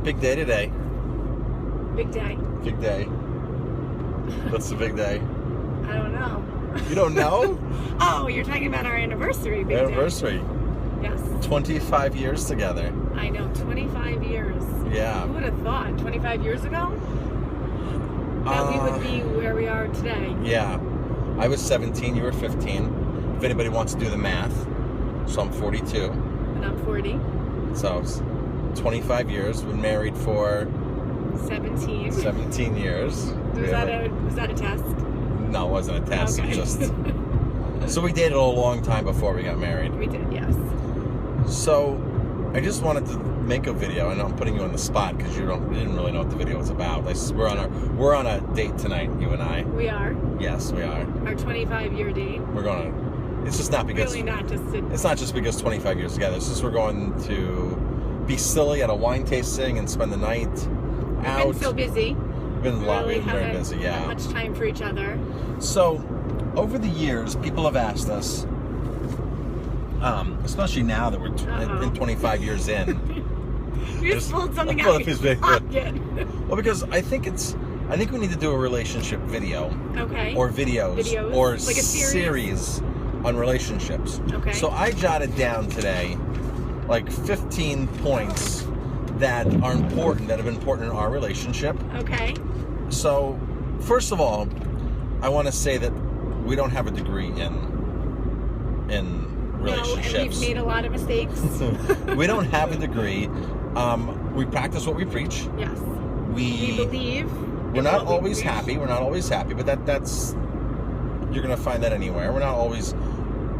Big day today. Big day. Big day. What's the big day? I don't know. You don't know? Oh, you're talking about our anniversary. Big Anniversary. Day. Yes. 25 years together. I know, 25 years. Yeah. Who would have thought 25 years ago that we would be where we are today? Yeah. I was 17, you were 15. If anybody wants to do the math. So I'm 42. And I'm 40. So it's 25 years. Been married for 17. 17 years. Was that a test? No, it wasn't a test. Okay. It just so we dated a long time before we got married. We did, yes. So I just wanted to make a video. I know I'm putting you on the spot because you didn't really know what the video was about. We're on a date tonight, you and I. We are. Yes, we are. Our 25-year date. We're going to. It's just not because. Really not just. It's not just because 25 years together. It's just we're going to be silly at a wine tasting and spend the night out. We've been so busy. We've been very busy. Yeah. Not much time for each other. So, over the years, people have asked us, especially now that we're in 25 years in. You just pulled something out of your pocket. Well, because I think we need to do a relationship video. Okay. Or videos. Or like a series on relationships. Okay. So I jotted down today like 15 points that are important, that have been important in our relationship. Okay. So, first of all, I want to say that we don't have a degree in relationships. No, and we've made a lot of mistakes. We don't have a degree. We practice what we preach. Yes. We believe. We're not always happy. We're not always happy, but that's you're going to find that anywhere. We're not always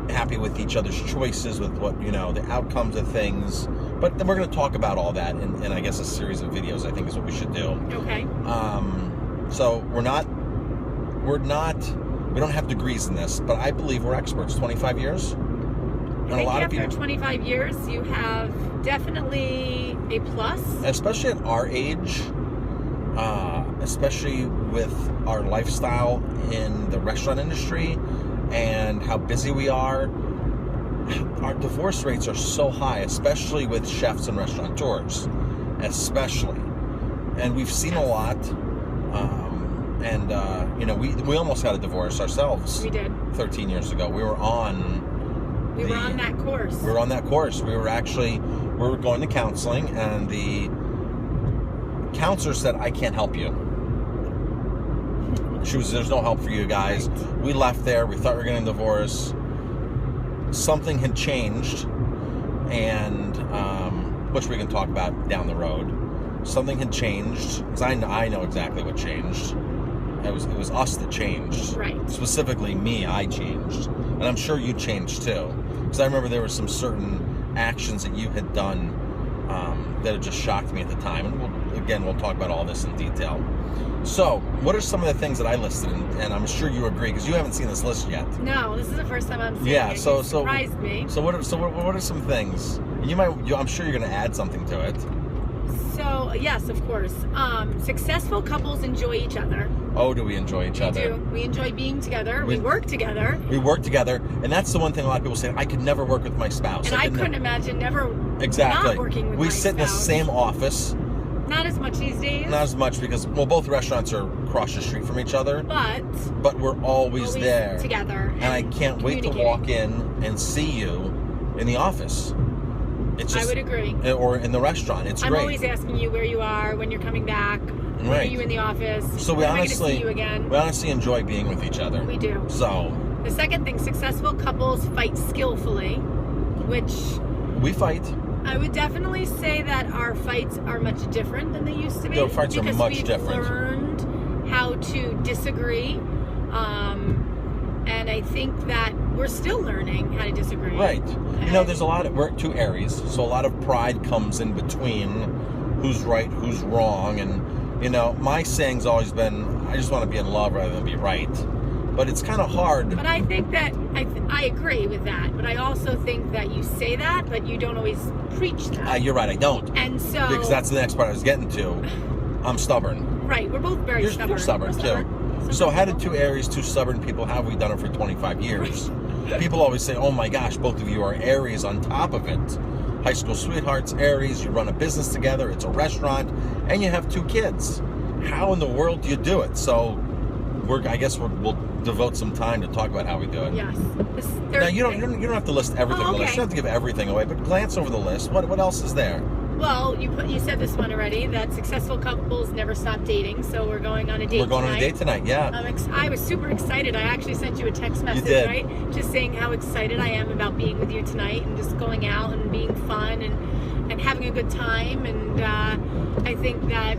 happy with each other's choices, with what, the outcomes of things. But then we're going to talk about all that in I guess a series of videos, I think is what we should do. Okay. So we don't have degrees in this, but I believe we're experts. 25 years. And a lot of people. After 25 years, you have definitely a plus. Especially at our age, especially with our lifestyle in the restaurant industry and how busy we are. Our divorce rates are so high, especially with chefs and restaurateurs, especially. And we've seen a lot. We almost had a divorce ourselves. We did. 13 years ago. We were on that course. We were on that course. We were going to counseling, and the counselor said, "I can't help you." There's no help for you guys. Right. We left there. We thought we were getting a divorce. Something had changed, and which we can talk about down the road. Something had changed, because I know exactly what changed. It was us that changed. Right. Specifically me, I changed. And I'm sure you changed too. Because I remember there were some certain actions that you had done that had just shocked me at the time. And we'll talk about all this in detail. So, what are some of the things that I listed? And I'm sure you agree, because you haven't seen this list yet. No, this is the first time I'm seeing it. Yeah, so You surprised me. So what are some things? I'm sure you're going to add something to it. So, yes, of course. Successful couples enjoy each other. Oh, do we enjoy each other? We do. We enjoy being together. We work together. We work together. And that's the one thing a lot of people say, I could never work with my spouse. And I couldn't imagine never exactly. not working with my spouse. We sit in the same office. Not as much these days. Not as much because, both restaurants are across the street from each other. But we're always there. Together. And I can't wait to walk in and see you in the office. I would agree. Or in the restaurant. It's great. I'm always asking you where you are, when you're coming back, when are you in the office. So we honestly enjoy being with each other. We do. So the second thing, successful couples fight skillfully, which we fight. I would definitely say that our fights are much different than they used to be. Their fights are much different. Because we've learned how to disagree. And I think that we're still learning how to disagree. Right. There's we're two Aries, so a lot of pride comes in between who's right, who's wrong. And, my saying's always been, I just want to be in love rather than be right. But it's kind of hard. But I think that, I agree with that. But I also think that you say that, but you don't always preach that. You're right, I don't. And so... Because that's the next part I was getting to. I'm stubborn. Right, we're both very stubborn. You're stubborn, too. So how did two Aries, two stubborn people, how have we done it for 25 years? People always say, oh my gosh, both of you are Aries on top of it. high school sweethearts, Aries, you run a business together, it's a restaurant, and you have 2 kids. How in the world do you do it? So I guess we'll devote some time to talk about how we do it. Yes. Now, you don't have to list everything on the list. You don't have to give everything away, but glance over the list. What else is there? Well, you said this one already, that successful couples never stop dating. So we're going on a date tonight. We're going on a date tonight, yeah. I was super excited. I actually sent you a text message, right? Just saying how excited I am about being with you tonight and just going out and being fun and having a good time. And I think that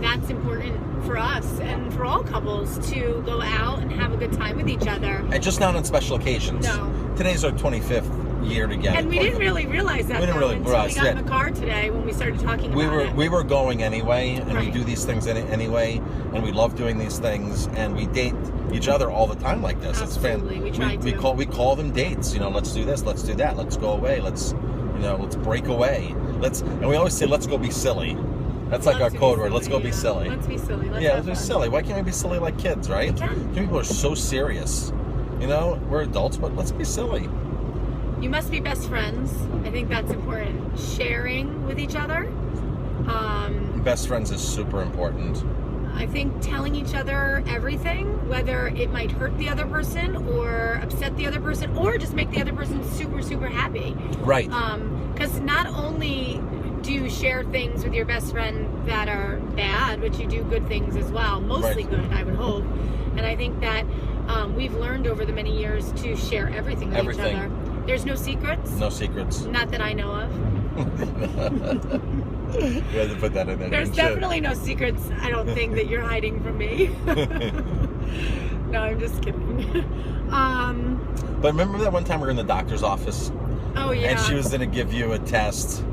that's important for us and for all couples to go out and have a good time with each other. And just not on special occasions. No. Today's our 25th year together. And we didn't really realize that until we got in the car today when we started talking about it. We were going anyway, and right. we do these things anyway, and we love doing these things, and we date each other all the time like this. Absolutely. It's We call them dates. Let's do this, let's do that, let's go away, let's break away. And we always say, let's go be silly. That's like our code word. Let's go be silly. Let's be silly. Let's be silly. Why can't we be silly like kids, right? We can. People are so serious. We're adults, but let's be silly. You must be best friends. I think that's important. Sharing with each other. Best friends is super important. I think telling each other everything, whether it might hurt the other person or upset the other person or just make the other person super, super happy. Right. Because not only do you share things with your best friend that are bad, but you do good things as well. Mostly good, I would hope. And I think that we've learned over the many years to share everything with each other. There's no secrets. No secrets. Not that I know of. You had to put that in there. There's definitely no secrets, I don't think, that you're hiding from me. No, I'm just kidding. But remember that one time we were in the doctor's office? Oh, yeah. And she was going to give you a test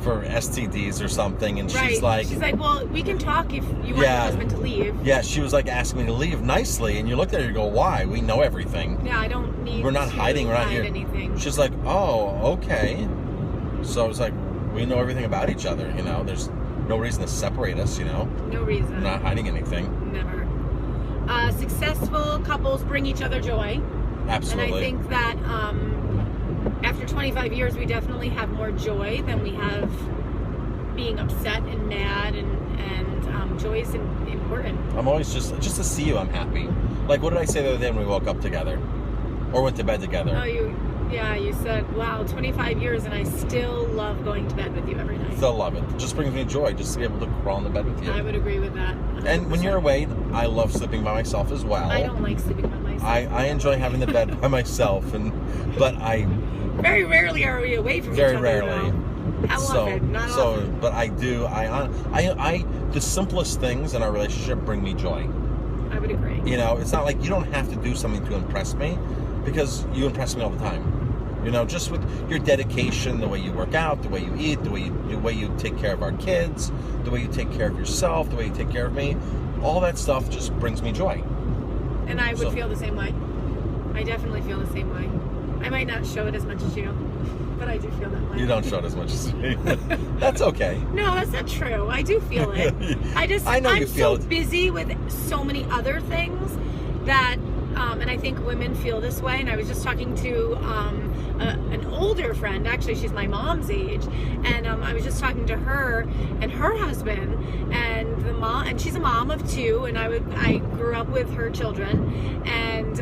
for STDs or something, and she's like, well, we can talk if you want your husband to leave. Yeah, she was like asking me to leave nicely, and you looked at her and you go, why? We know everything. Yeah, I don't need We're not hiding around here. Anything. She's like, oh, okay. So I was like, we know everything about each other, there's no reason to separate us, No reason. We're not hiding anything. Never. Successful couples bring each other joy. Absolutely. And I think that after 25 years, we definitely have more joy than we have being upset and mad, and joy is important. I'm always just to see you, I'm happy. Like, what did I say the other day when we woke up together? Or went to bed together? Oh, you said, wow, 25 years and I still love going to bed with you every night. Still love it. It just brings me joy just to be able to crawl in the bed with you. I would agree with that. 100%. And when you're away, I love sleeping by myself as well. I don't like sleeping by myself. I enjoy having the bed by myself, but I... Very rarely are we away from each other. Very rarely. How often? Not often. But I do. The simplest things in our relationship bring me joy. I would agree. It's not like you don't have to do something to impress me, because you impress me all the time. Just with your dedication, the way you work out, the way you eat, the way you take care of our kids, the way you take care of yourself, the way you take care of me, all that stuff just brings me joy. And I would feel the same way. I definitely feel the same way. I might not show it as much as you, but I do feel that way. You don't show it as much as me. That's okay. No, that's not true. I do feel it. I know you feel it. I'm so busy with so many other things that, and I think women feel this way. And I was just talking to an older friend, actually she's my mom's age, and I was just talking to her and her husband, and she's a mom of 2, and I grew up with her children, and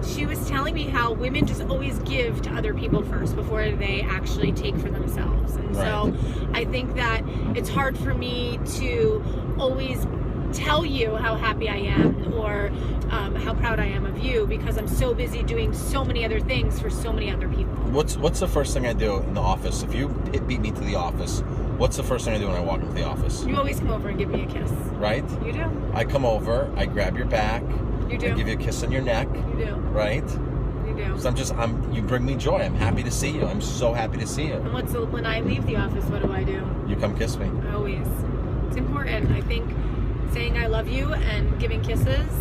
she was telling me how women just always give to other people first before they actually take for themselves. And so I think that it's hard for me to always tell you how happy I am or how proud I am of you, because I'm so busy doing so many other things for so many other people. What's the first thing I do in the office? If you beat me to the office, what's the first thing I do when I walk into the office? You always come over and give me a kiss. Right? You do. I come over, I grab your back. You do. I give you a kiss on your neck. You do. Right? You do. So you bring me joy. I'm happy to see you. I'm so happy to see you. And when I leave the office, what do? You come kiss me. Always. It's important. I think saying I love you and giving kisses.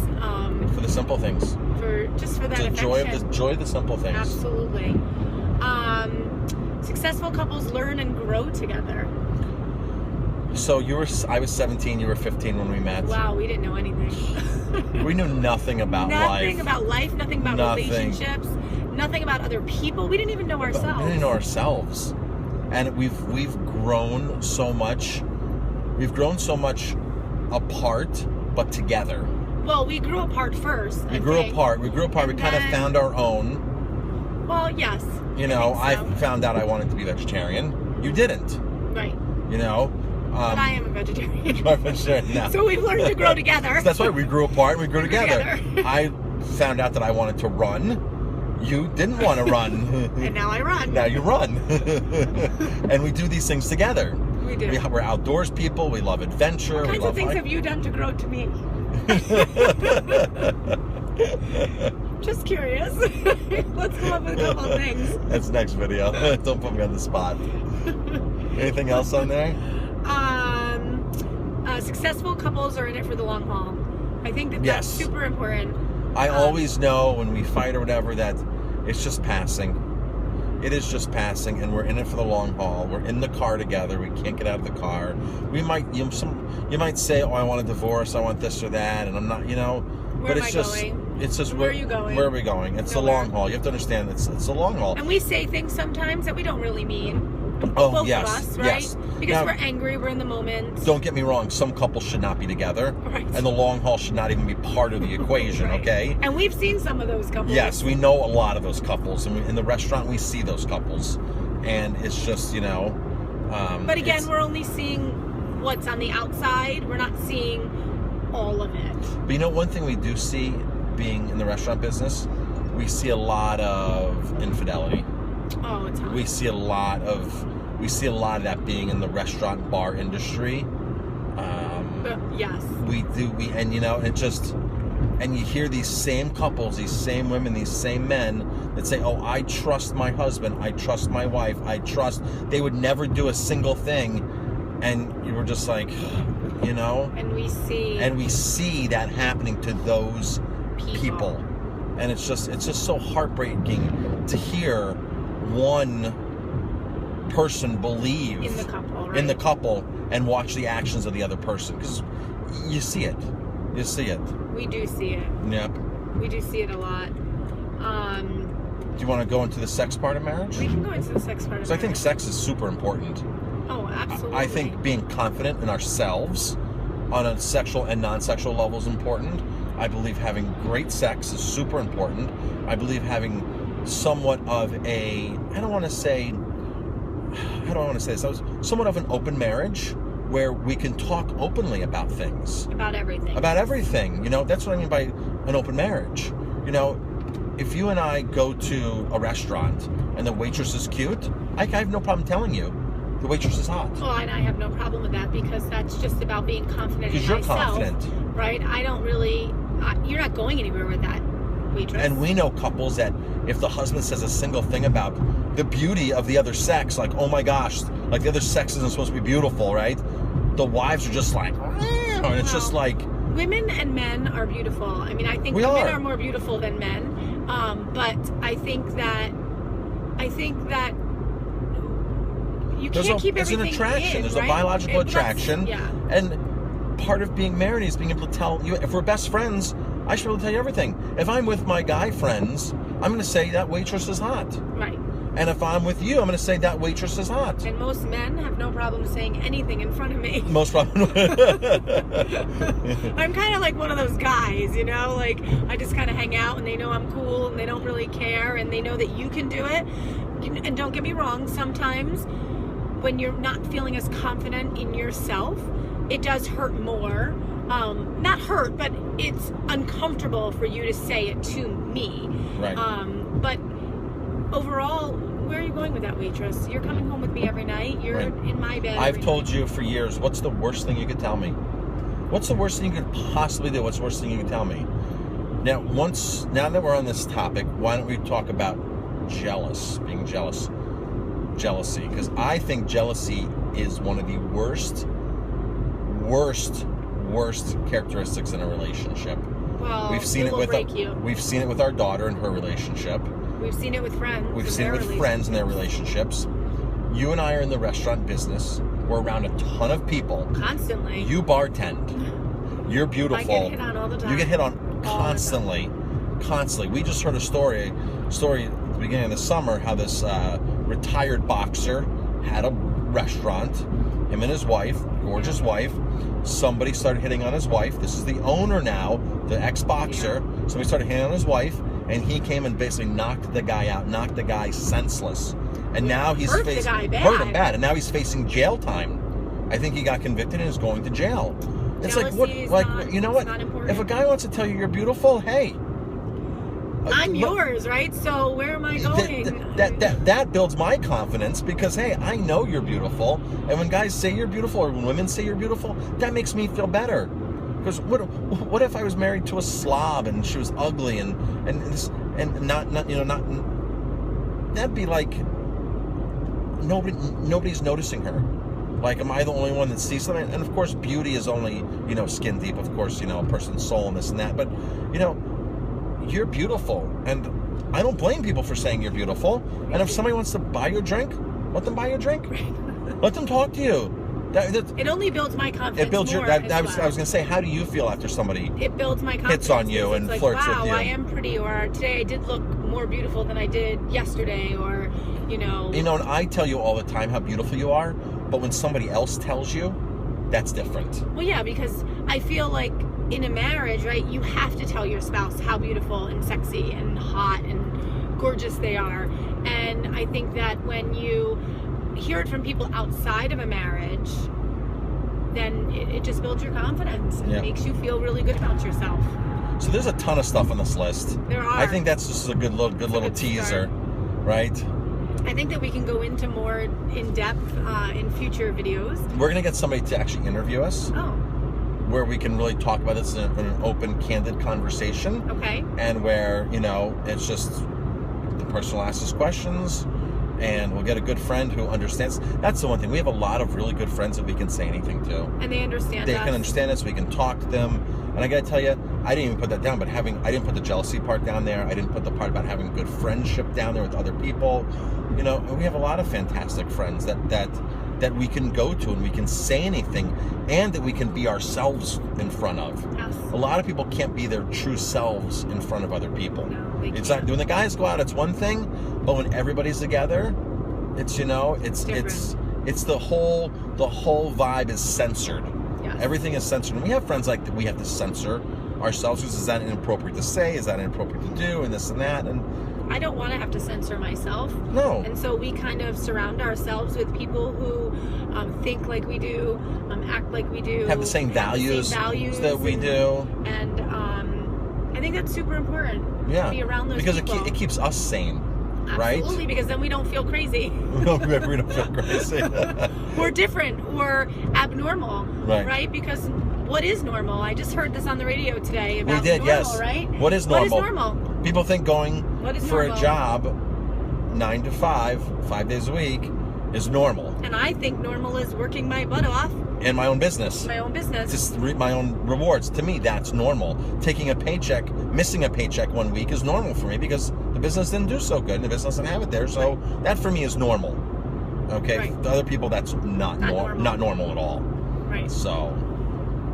For the simple things. For that affection. Joy of the simple things. Absolutely. Successful couples learn and grow together. So I was 17, you were 15 when we met. Wow, we didn't know anything. We knew nothing about life. Nothing about life, nothing about relationships, nothing about other people. We didn't even know ourselves. We didn't know ourselves. And we've grown so much. We've grown so much apart, but together. Well, we grew apart first. We grew apart. We kind of found our own. Well, yes. You know, I found out I wanted to be vegetarian. You didn't. Right. You know. But I am a vegetarian. You're a vegetarian now. So we've learned to grow together. So that's why we grew apart and we grew together. I found out that I wanted to run. You didn't want to run. And now I run. Now you run. And we do these things together. We do. We're outdoors people. We love adventure. What kinds of things have you done to grow to me? Just curious. Let's come up with a couple of things. That's next video. Don't put me on the spot. Anything else on there? Successful couples are in it for the long haul. I think that that's super important. I always know when we fight or whatever that it's just passing. It is just passing, and we're in it for the long haul. We're in the car together. We can't get out of the car. We might, you might say, "Oh, I want a divorce. I want this or that," and I'm not, you know. Where am I going? It's just where are you going? Where are we going? It's the long haul. You have to understand it's a long haul. And we say things sometimes that we don't really mean. Oh, both yes, of us, right? yes. Because now, we're angry, we're in the moment. Don't get me wrong, some couples should not be together. Right. And the long haul should not even be part of the equation, right. Okay? And we've seen some of those couples. Yes, we know a lot of those couples. And in the restaurant, we see those couples. And it's just, you know... but again, we're only seeing what's on the outside. We're not seeing all of it. But you know, one thing we do see being in the restaurant business, we see a lot of infidelity. Oh, it's hard. We see a lot of that being in the restaurant bar industry. Yes. We do. And you know, and you hear these same couples, these same women, these same men that say, "Oh, I trust my husband. I trust my wife. They would never do a single thing," and you were just like, you know. And we see that happening to those people. And it's just so heartbreaking to hear one person believe in the couple, right? in the couple and watch the actions of the other person, because you see it. We do see it. Yep. We do see it a lot. Do you want to go into the sex part of marriage? We can go into the sex part of marriage. So I think sex is super important. Oh, absolutely. I think being confident in ourselves on a sexual and non-sexual level is important. I believe having great sex is super important. I believe having somewhat of a, somewhat of an open marriage where we can talk openly about things. About everything. About everything. You know, that's what I mean by an open marriage. You know, if you and I go to a restaurant and the waitress is cute, I have no problem telling you the waitress is hot. Well, and I have no problem with that, because that's just about being confident in myself. Because you're confident. Right? I don't really... you're not going anywhere with that waitress. And we know couples that if the husband says a single thing about the beauty of the other sex, like, oh my gosh, like the other sex isn't supposed to be beautiful, right? The wives are just like, and it's just like... Women and men are beautiful. I mean, I think women are more beautiful than men. But I think that you can't keep everything There's an attraction. in, There's right? a biological attraction. Yeah. And part of being married is being able to tell you, if we're best friends, I should be able to tell you everything. If I'm with my guy friends, I'm going to say that waitress is hot. Right. And if I'm with you, I'm going to say that waitress is hot. And most men have no problem saying anything in front of me. Most problem. I'm kind of like one of those guys, you know? Like, I just kind of hang out and they know I'm cool and they don't really care and they know that you can do it. And don't get me wrong, sometimes when you're not feeling as confident in yourself, it does hurt more. Not hurt, but it's uncomfortable for you to say it to me. Right. But overall, where are you going with that waitress? You're coming home with me every night. You're in my bed. I've told you for years, what's the worst thing you could tell me? What's the worst thing you could possibly do? What's the worst thing you could tell me? Now that we're on this topic, why don't we talk about being jealous? Jealousy. Because I think jealousy is one of the worst characteristics in a relationship. Well, we've seen it with our daughter and her relationship. We've seen it with friends. We've seen it with friends and their relationships. You and I are in the restaurant business. We're around a ton of people. Constantly. You bartend. You're beautiful. I get hit on all the time. You get hit on constantly. We just heard a story beginning of the summer, how this retired boxer had a restaurant, him and his wife, gorgeous wife. Somebody started hitting on his wife. This is the owner now, the ex-boxer. Somebody started hitting on his wife, and he came and basically knocked the guy out, knocked the guy senseless. And now he's hurt him bad, and now he's facing jail time. I think he got convicted and is going to jail. It's like, what? Like, you know what? If a guy wants to tell you you're beautiful, hey, I'm yours, right? So where am I going? That builds my confidence because, hey, I know you're beautiful. And when guys say you're beautiful, or when women say you're beautiful, that makes me feel better. Because what if I was married to a slob and she was ugly and not that'd be like nobody's noticing her. Like, am I the only one that sees something? And of course, beauty is only, skin deep. Of course, a person's soul and this and that. But, you're beautiful. And I don't blame people for saying you're beautiful. And if somebody wants to buy you a drink, let them buy you a drink. Let them talk to you. It only builds my confidence. It builds your. I was going to say, how do you feel after somebody it builds my confidence, hits on you and like, flirts wow, with you? I am pretty, or today I did look more beautiful than I did yesterday, or and I tell you all the time how beautiful you are, but when somebody else tells you, that's different. Well, yeah, because I feel like in a marriage, right, you have to tell your spouse how beautiful and sexy and hot and gorgeous they are. And I think that when you hear it from people outside of a marriage, then it just builds your confidence and makes you feel really good about yourself. So there's a ton of stuff on this list. There are. I think that's just a good little teaser, right? I think that we can go into more in depth in future videos. We're gonna get somebody to actually interview us. Oh. Where we can really talk about this in an open, candid conversation. Okay. And where, it's just the person will ask us questions and we'll get a good friend who understands. That's the one thing. We have a lot of really good friends that we can say anything to. And they understand us. They can understand us. We can talk to them. And I got to tell you, I didn't even put that down, but I didn't put the jealousy part down there. I didn't put the part about having good friendship down there with other people. And we have a lot of fantastic friends that we can go to and we can say anything and that we can be ourselves in front of. Yes. A lot of people can't be their true selves in front of other people. No, they it's can't. not when the guys go out, it's one thing, but when everybody's together, it's it's the whole vibe is censored. Yes. Everything is censored. And we have friends like that we have to censor ourselves because is that inappropriate to say? Is that inappropriate to do? And this and that. And I don't want to have to censor myself. No. And so we kind of surround ourselves with people who think like we do, act like we do, have the same values that we do. And I think that's super important. Yeah. To be around those because people. it keeps us sane. Absolutely, right? Because then we don't feel crazy. we don't feel crazy. We're different. We're abnormal. Right? Because what is normal? I just heard this on the radio today about normal, yes. Right? What is normal? What is normal? People think going for normal? A job 9 to 5 days a week is normal. And I think normal is working my butt off. In my own business. Just reap my own rewards. To me, that's normal. Taking a paycheck, missing a paycheck 1 week is normal for me because the business didn't do so good and the business doesn't have it there. So that for me is normal. Okay? Right. To other people, that's not normal at all. Right. So.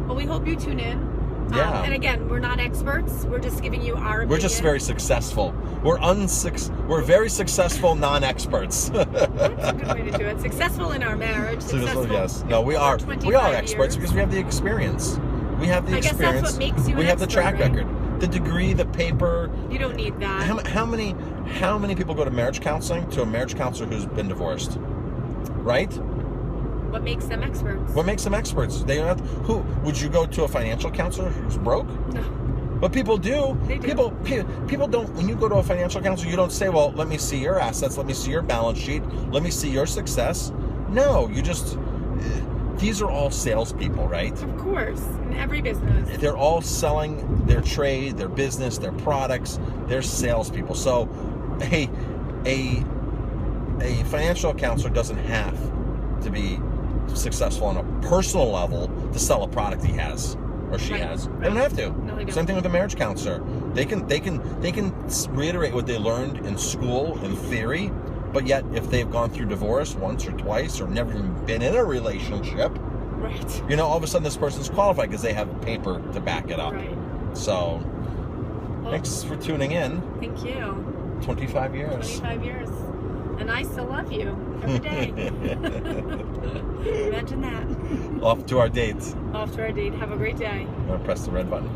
Well, we hope you tune in. Yeah. And again, we're not experts. We're just giving you our opinion. We're just very successful. We're very successful non-experts. That's a good way to do it. Successful in our marriage. Yes. No, we are experts because we have the experience. We have the experience. Guess that's what makes you we an have the expert, track right? record. The degree, the paper. You don't need that. How many people go to marriage counseling to a marriage counselor who's been divorced? Right? What makes them experts? What makes them experts? Who would you go to a financial counselor who's broke? No. But people do. They do. People don't. When you go to a financial counselor, you don't say, "Well, let me see your assets. Let me see your balance sheet. Let me see your success." No, you just. These are all salespeople, right? Of course, in every business. They're all selling their trade, their business, their products. They're salespeople. So, a financial counselor doesn't have to be successful on a personal level to sell a product he has or she has. They don't have to. No, they don't. Same thing with a marriage counselor. They can reiterate what they learned in school in theory, but yet if they've gone through divorce once or twice or never even been in a relationship, right? All of a sudden this person's qualified because they have paper to back it up. Right. So, thanks for tuning in. Thank you. 25 years. 25 years. And I still love you every day. Imagine that. Off to our dates. Off to our date. Have a great day. I'm going to press the red button.